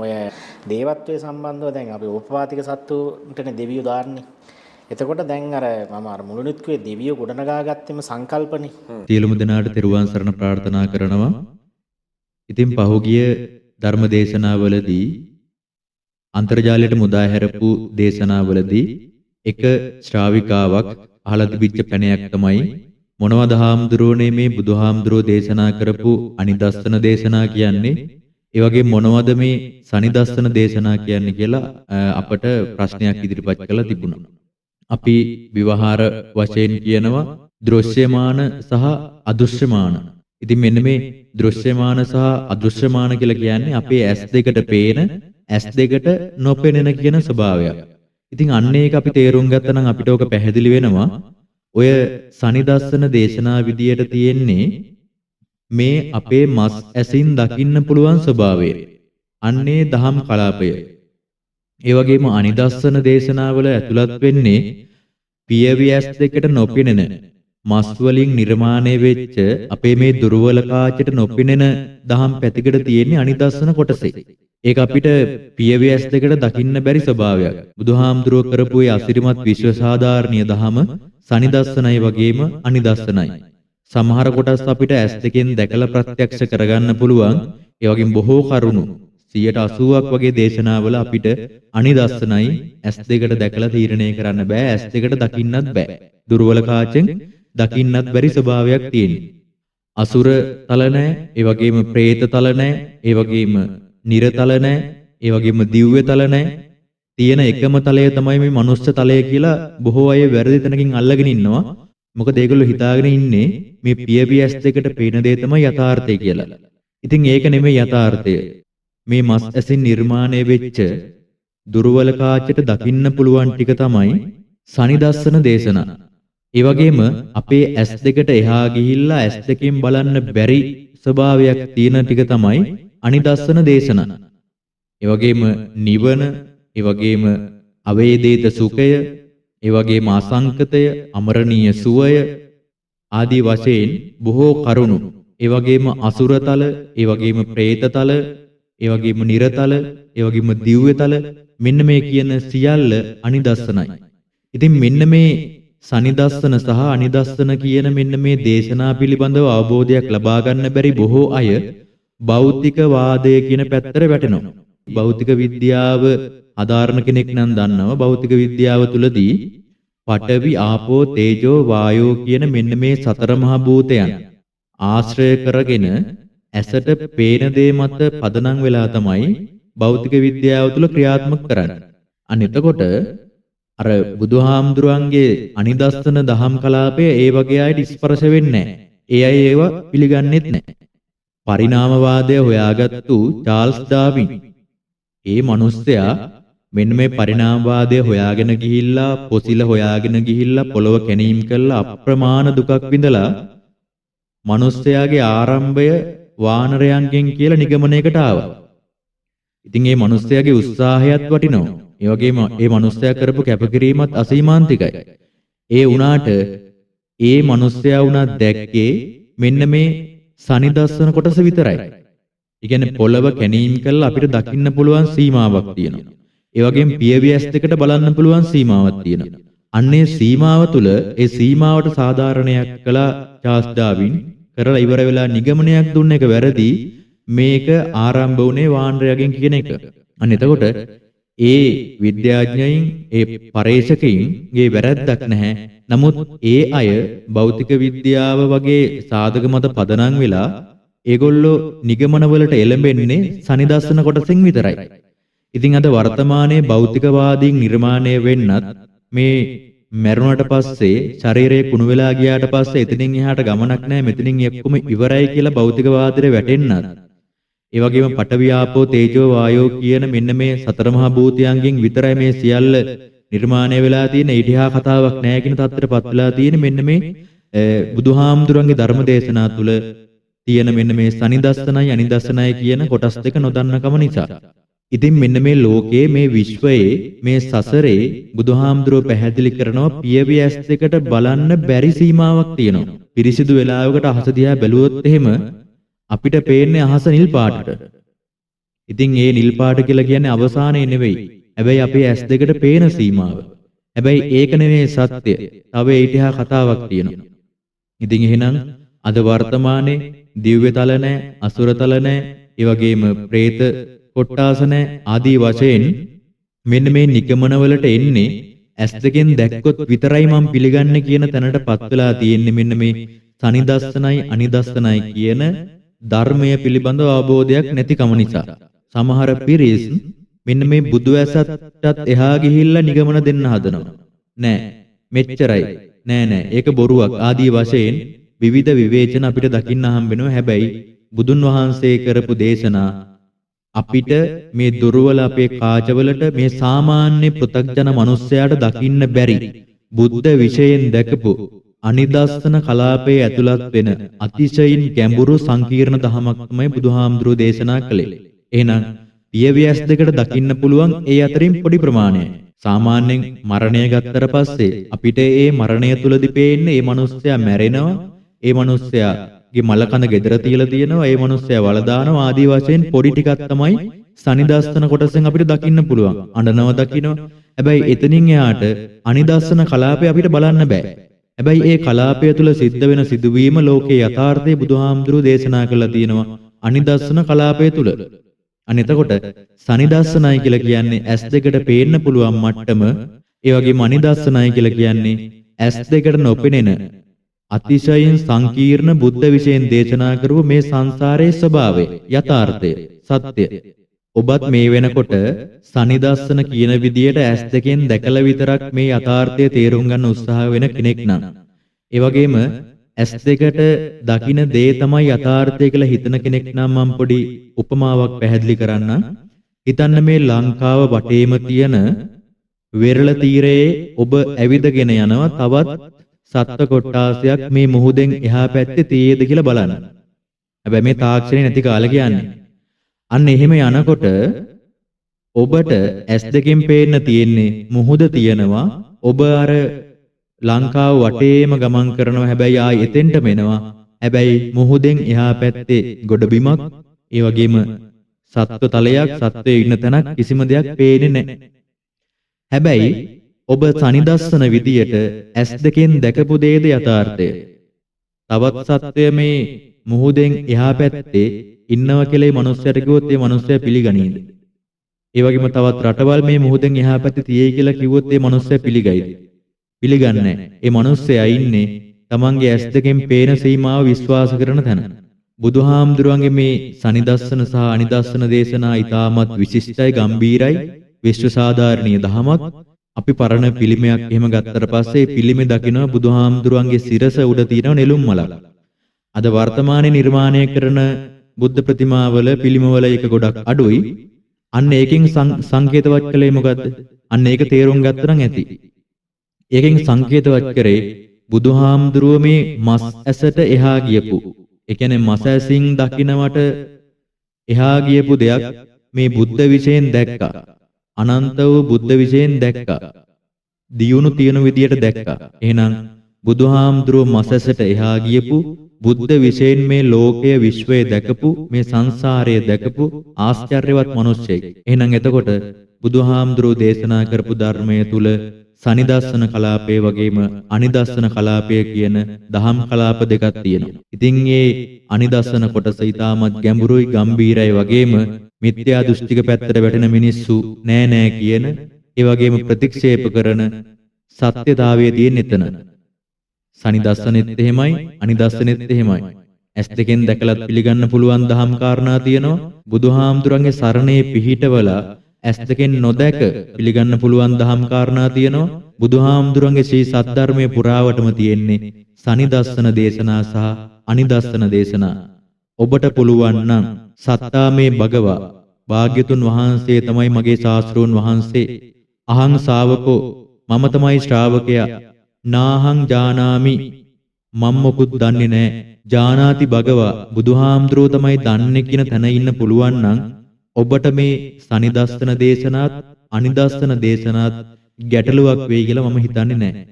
ඔය දේවත්වයේ සම්බන්ධව දැන් අපි ඕපපාතික සත්තුන්ටනේ දෙවියෝ දාන්නේ. එතකොට දැන් මම මුලිනුත් කිව්වේ දෙවියෝ ගොඩනගා ගත්තෙම සංකල්පනේ. සියලුම දෙනාට තෙරුවන් සරණ ප්‍රාර්ථනා කරනවා. ඉතින් පහුගිය ධර්ම දේශනාවලදී අන්තර්ජාලයට මුදා හැරපු දේශනාවලදී එක ශ්‍රාවිකාවක් අහලා තිබිච්ච පැනයක් තමයි මොනවද හාමුදුරුවනේ මේ බුදුහාමුදුරුවෝ දේශනා කරපු අනිදස්සන දේශනා කියන්නේ, ඒ වගේ මොනවද මේ සනිදස්සන දේශනා කියන්නේ කියලා අපට ප්‍රශ්නයක් ඉදිරිපත් කළා තිබුණා. අපි විවහාර වශයෙන් කියනවා දෘශ්‍යමාන සහ අදෘශ්‍යමාන. ඉතින් මෙන්න මේ දෘශ්‍යමාන සහ අදෘශ්‍යමාන කියලා කියන්නේ අපේ ඇස් දෙකට පේන, ඇස් දෙකට නොපෙනෙන කියන ස්වභාවයක්. ඉතින් අන්න ඒක අපි තේරුම් ගත්තා නම් අපිට ඕක පැහැදිලි වෙනවා. ඔය සනිදස්සන දේශනා විදියට තියෙන්නේ මේ අපේ මස් ඇසින් දකින්න පුළුවන් ස්වභාවය. අන්නේ දහම් කලාපය. ඒ වගේම අනිදස්සන දේශනාවල ඇතුළත් වෙන්නේ පියවි ඇස් දෙකට නොපෙනෙන, මස් වලින් නිර්මාණය වෙච්ච අපේ මේ දුර්වල කාචයට නොපෙනෙන දහම් පැතිකඩ තියෙන්නේ අනිදස්සන කොටසේ. ඒක අපිට පියවි ඇස් දෙකට දකින්න බැරි ස්වභාවයක්. බුදුහාමුදුරුවෝ කරපු ඒ අසිරිමත් විශ්වසාධාරණීය දහම සනිදස්සනයි වගේම අනිදස්සනයි. සමහර කොටස් අපිට ඇස් දෙකෙන් දැකලා ප්‍රත්‍යක්ෂ කරගන්න පුළුවන්. ඒ වගේම බොහෝ කරුණු 80ක් වගේ දේශනාවල අපිට අනිදස්සනයි, ඇස් දෙකට දැකලා තීරණය කරන්න බෑ, ඇස් දෙකට දකින්නත් බෑ. දුර්වල කාචෙන් දකින්නත් බැරි ස්වභාවයක් තියෙනවා. අසුර තල නැහැ, ඒ වගේම പ്രേත තල නැහැ, ඒ වගේම නිරතල නැහැ, ඒ වගේම දිව්‍ය තල නැහැ. තියෙන එකම තලය තමයි මේ මනුස්ස තලය කියලා බොහෝ අය වැරදි තැනකින් අල්ලගෙන ඉන්නවා. මොකද ඒගොල්ලෝ හිතාගෙන ඉන්නේ මේ පියවි ඇස් දෙකට පේන දේ තමයි යථාර්ථය කියලා. ඉතින් ඒක නෙමෙයි යථාර්ථය. මේ මස් ඇසින් නිර්මාණය වෙච්ච දුර්වල කාචයට දකින්න පුළුවන් ටික තමයි සනිදස්සන දේශනා. ඒ වගේම අපේ ඇස් දෙකට එහා ගිහිල්ලා ඇස් දෙකෙන් බලන්න බැරි ස්වභාවයක් තියෙන ටික තමයි අනිදස්සන දේශනා. ඒ වගේම නිවන, ඒ වගේම අවේදිත සුඛය, ඒ වගේම අසංකතය, අමරණීය සුවය ආදී වශයෙන් බොහෝ කරුණු. ඒ වගේම අසුරතල, ඒ වගේම പ്രേතතල, ඒ වගේම නිරතල, ඒ වගේම දිව්‍යතල, මෙන්න මේ කියන සියල්ල අනිදස්සනයි. ඉතින් මෙන්න මේ සනිදස්සන සහ අනිදස්සන කියන මෙන්න මේ දේශනා පිළිබඳව අවබෝධයක් ලබා ගන්න බැරි බොහෝ අය භෞතික වාදය කියන පැත්තට වැටෙනවා. භෞතික විද්‍යාව ආධාරණ කෙනෙක් නම් දන්නවා භෞතික විද්‍යාව තුලදී පඨවි, ආපෝ, තේජෝ, වායෝ කියන මෙන්න මේ සතර මහා භූතයන් ආශ්‍රය කරගෙන ඇසට පේන දේ මත පදනම් වෙලා තමයි භෞතික විද්‍යාව තුල ක්‍රියාත්මක කරන්නේ. අන්න එතකොට අර බුදුහාමුදුරන්ගේ අනිදස්සන දහම් කලාපය ඒ වගේ අයට ස්පර්ශ වෙන්නේ නැහැ. ඒ අය ඒව පිළිගන්නෙත් නැහැ. පරිණාමවාදය හොයාගත්තු චාල්ස් ඩාවින් ඒ මිනිස්සයා මෙන්න මේ පරිණාමවාදය හොයාගෙන ගිහිල්ලා, පොසිල හොයාගෙන ගිහිල්ලා, පොළව කැණීම් කරලා අප්‍රමාණ දුකක් විඳලා මිනිස්සයාගේ ආරම්භය වානරයන්ගෙන් කියලා නිගමනයකට ආවා. ඉතින් මේ මිනිස්සයාගේ උත්සාහයත් වටිනවා. ඒ වගේම මේ මිනිස්සයා කරපු කැපකිරීමත් අසීමාන්තිකයි. ඒ වුණාට ඒ මිනිස්සයා වුණා දැක්කේ මෙන්න මේ සනිදස්සන කොටස විතරයි. ඒ කියන්නේ පොළව කැණීම් කළා අපිට දකින්න පුළුවන් සීමාවක් තියෙනවා. ඒ වගේම පියවි ඇස් දෙකට බලන්න පුළුවන් සීමාවක් තියෙනවා. අන්නේ සීමාව තුල ඒ සීමාවට සාධාරණයක් කළා චාල්ස් ඩාවින්. කරලා ඉවර වෙලා නිගමනයක් දුන්න එක වැරදි. මේක ආරම්භ වුණේ වානරයගෙන් කියන එක. අන්න එතකොට ඒ විද්‍යාඥයින්, ඒ පරේක්ෂකයින්ගේ වැරැද්දක් නැහැ. නමුත් ඒ අය භෞතික විද්‍යාව වගේ සාධක මත පදනම් වෙලා ඒගොල්ලෝ නිගමනවලට එළඹෙන්නේ සනිදස්සන කොටසෙන් විතරයි. ඉතින් අද වර්තමානයේ භෞතිකවාදීන් නිර්මාණය වෙන්නත් මේ මැරුණට පස්සේ ශරීරය කුණු වෙලා ගියාට පස්සේ එතනින් එහාට ගමනක් නැහැ, මෙතනින් එක්කම ඉවරයි කියලා භෞතිකවාදයට වැටෙන්නත්, ඒ වගේම පඨවි, ආපෝ, තේජෝ, වායෝ කියන මෙන්න මේ සතර මහා භූතයන්ගෙන් විතරයි මේ සියල්ල නිර්මාණය වෙලා තියෙන, ඊටහා කතාවක් නැහැ කියන තත්ත්වයටපත් වෙලා තියෙන මෙන්න මේ බුදුහාමුදුරන්ගේ ධර්ම දේශනා තුල තියෙන මෙන්න මේ සනිදස්සනයි අනිදස්සනයි කියන කොටස් දෙක නොදන්නකම නිසා. ඉතින් මෙන්න මේ ලෝකයේ, මේ විශ්වයේ, මේ සසරේ බුදුහාමුදුරුවෝ පැහැදිලි කරනවා පියවි ඇස් දෙකට බලන්න බැරි සීමාවක් තියෙනවා. පිරිසිදු වෙලාවකට අහස දිහා බැලුවොත් එහෙම අපිට පේන්නේ අහස නිල් පාටට. ඉතින් ඒ නිල් පාට කියලා කියන්නේ අවසානයේ නෙවෙයි. හැබැයි අපේ ඇස් දෙකට පේන සීමාව. හැබැයි ඒක නෙවෙයි සත්‍ය. තව ඊට එහා කතාවක් තියෙනවා. ඉතින් එහෙනම් අද වර්තමානයේ දිව්‍ය තල නැහැ, අසුර තල නැහැ, ඒ වගේම പ്രേත කොට්ටාස නැහැ ආදී වශයෙන් මෙන්න මේ නිගමනවලට එන්නේ ඇස් දෙකෙන් දැක්කොත් විතරයි මම පිළිගන්නේ කියන තැනටපත් වෙලා තියෙන්නේ මෙන්න මේ සනිදස්සනයි අනිදස්සනයි කියන ධර්මය පිළිබඳව අවබෝධයක් නැතිකම නිසා. සමහර පිරිස් මෙන්න මේ බුදු ඇසටත් එහා ගිහිල්ලා නිගමන දෙන්න හදනවා. නෑ මෙච්චරයි. නෑ ඒක බොරුවක් ආදී වශයෙන් විවිධ විවේචන අපිට දකින්න හම්බෙනවා. හැබැයි බුදුන් වහන්සේ කරපු දේශනා අපිට මේ දුර්වල අපේ කාචවලට මේ සාමාන්‍ය පෘථග්ජන මිනිස්සයාට දකින්න බැරි බුද්ධ විශේෂයෙන් දැකපු අනිදස්සන කලාපයේ ඇතුළත් වෙන අතිශයින් ගැඹුරු සංකීර්ණ දහමක් තමයි බුදුහාමුදුරුවෝ දේශනා කළේ. එහෙනම් පියවියස් දෙකට දකින්න පුළුවන් ඒ අතරින් පොඩි ප්‍රමාණයක්. සාමාන්‍යයෙන් මරණය ගත්තට පස්සේ අපිට ඒ මරණය තුලදී පේන්නේ මේ මිනිස්සයා මැරෙනවා, ඒ මිනිස්සයාගේ මලකඳ gedara තියලා තියෙනවා, ඒ මිනිස්සයා වල දානවා ආදී වශයෙන් පොඩි ටිකක් තමයි සනිදස්සන කොටසෙන් අපිට දකින්න පුළුවන්. අඬනවා දකින්න. හැබැයි එතනින් එහාට අනිදස්සන කලාපය අපිට බලන්න බෑ. හැබැයි ඒ කලාපය තුල සිද්ධ වෙන සිදුවීම ලෝකේ යථාර්ථයේ බුදුහාමුදුරුවෝ දේශනා කළා තියෙනවා අනිදස්සන කලාපය තුල. අනිතකොට සනිදස්සනයි කියලා කියන්නේ ඇස් දෙකට පේන්න පුළුවන් මට්ටම. ඒ වගේම අනිදස්සනයි කියලා කියන්නේ ඇස් දෙකට නොපෙනෙන අතිශයින් සංකීර්ණ බුද්ධ විශේෂයෙන් දේශනා කරපු මේ සංසාරයේ ස්වභාවය, යථාර්ථය, සත්‍ය. ඔබත් මේ වෙනකොට සනිදස්සන කියන විදියට ඇස් දෙකෙන් දැකලා විතරක් මේ යථාර්ථය තේරුම් ගන්න උත්සාහ වෙන කෙනෙක් නම්, ඒ වගේම ඇස් දෙකට දකින දේ තමයි යථාර්ථය කියලා හිතන කෙනෙක් නම් මම පොඩි උපමාවක් පැහැදිලි කරන්නම්. හිතන්න මේ ලංකාව වටේම තියෙන වෙරළ තීරයේ ඔබ ඇවිදගෙන යනවා තවත් සත්ත්ව කොට්ටාසයක් මේ මුහුදෙන් එහා පැත්තේ තියෙද කියලා බලන්න. හැබැයි මේ තාක්ෂණය නැති කාලේ කියන්නේ. අන්න එහෙම යනකොට ඔබට ඇස් දෙකෙන් පේන්න තියෙන්නේ මුහුද තියෙනවා, ඔබ අර ලංකාව වටේම ගමන් කරනවා. හැබැයි ආයි එතෙන්ටම එනවා. හැබැයි මුහුදෙන් එහා පැත්තේ ගොඩබිමක්, ඒ වගේම සත්ව තලයක්, සත්වයේ ඉන්න තැනක් කිසිම දෙයක් පේන්නේ නැහැ. හැබැයි ඔබ සනිදස්සන විදියට ඇස් දෙකෙන් දැකපු දේද යථාර්ථය. තවත් සත්වය මේ මුහුදෙන් එහා පැත්තේ ඉන්නවා කියලා මේ මිනිස්සයාට කිව්වොත් ඒ මිනිස්සයා පිළිගනීද? ඒ වගේම තවත් රටවල් මේ මුහුදෙන් එහා පැත්තේ තියෙයි කියලා කිව්වොත් ඒ මිනිස්සයා පිළිගයිද? පිළිගන්නේ නැහැ. ඒ මිනිස්සයා ඉන්නේ තමන්ගේ ඇස් දෙකෙන් පේන සීමාව විශ්වාස කරන තැන. බුදුහාමුදුරුවන්ගේ මේ සනිදස්සන සහ අනිදස්සන දේශනා ඊටමත් විශිෂ්ටයි, ගම්බීරයි, විශ්ව සාධාරණීය දහමක්. අපි පරණ පිළිමයක් එහෙම ගත්තට පස්සේ පිළිමේ දකින්න බුදුහාමුදුරුවන්ගේ සිරස උඩ තියෙන නෙළුම් මලක්. අද වර්තමානයේ නිර්මාණය කරන බුද්ධ ප්‍රතිමාවල පිළිමවල එක ගොඩක් අඩුයි. අන්න ඒකෙන් සංකේතවත් කළේ මොකද්ද? අන්න ඒක තේරුම් ගත්තනම් ඇති. ඒකෙන් සංකේතවත් කරේ බුදුහාමුදුරුව මේ මස් ඇසට එහා ගියපු, ඒ කියන්නේ මස් ඇසින් දකින්නවට එහා ගියපු දෙයක් මේ බුද්ධ විශේෂයෙන් දැක්කා. අනන්ත වූ බුද්ධ විශේෂයෙන් දැක්කා. දියුණු තියෙන විදියට දැක්කා. එහෙනම් බුදුහාමුදුරුව මස් ඇසට එහා ගියපු, බුද්ධ විශේෂයෙන් මේ ලෝකය විශ්වය දැකපු, මේ සංසාරය දැකපු ආශ්චර්යවත් මිනිස්සෙක්. එහෙනම් එතකොට බුදුහාමුදුරුව දේශනා කරපු ධර්මයේ තුල සනිදස්සන කලාපය වගේම අනිදස්සන කලාපය කියන දහම් කලාප දෙකක් තියෙනවා. ඉතින් මේ අනිදස්සන කොටස ඊටමත් ගැඹුරුයි, ගම්බීරයි වගේම මිත්‍යා දෘෂ්ටික පැත්තට වැටෙන මිනිස්සු නෑ කියන, ඒ වගේම ප්‍රතික්ෂේප කරන සත්‍යතාවයේ තියෙන එතන. සනිදස්සනෙත් එහෙමයි, අනිදස්සනෙත් එහෙමයි. ඇස් දෙකෙන් දැකලත් පිළිගන්න පුළුවන් දහම් කාරණා තියෙනවා. බුදුහාමුදුරන්ගේ සරණේ පිහිටවලා ඇස් දෙකෙන් නොදැක පිළිගන්න පුළුවන් දහම් කාරණා තියෙනවා. බුදුහාමුදුරන්ගේ ශ්‍රී සද්ධර්මයේ පුරාවටම තියෙන්නේ සනිදස්සන දේශනා සහ අනිදස්සන දේශනා. ඔබට පුළුවන් නම් සත්තාමේ භගවා, භාග්‍යතුන් වහන්සේ තමයි මගේ ශාස්ත්‍රෝන් වහන්සේ. අහං ශාවකෝ, මම තමයි ශ්‍රාවකයා. නාහං ජානාමි, මම මොකුත් දන්නේ නැහැ. ජානාති භගවා, බුදුහාමුදුරුවෝ තමයි දන්නේ කියන තැන ඉන්න පුළුවන් නම් ඔබට මේ සනිදස්සන දේශනාත් අනිදස්සන දේශනාත් ගැටලුවක් වෙයි කියලා මම හිතන්නේ නැහැ.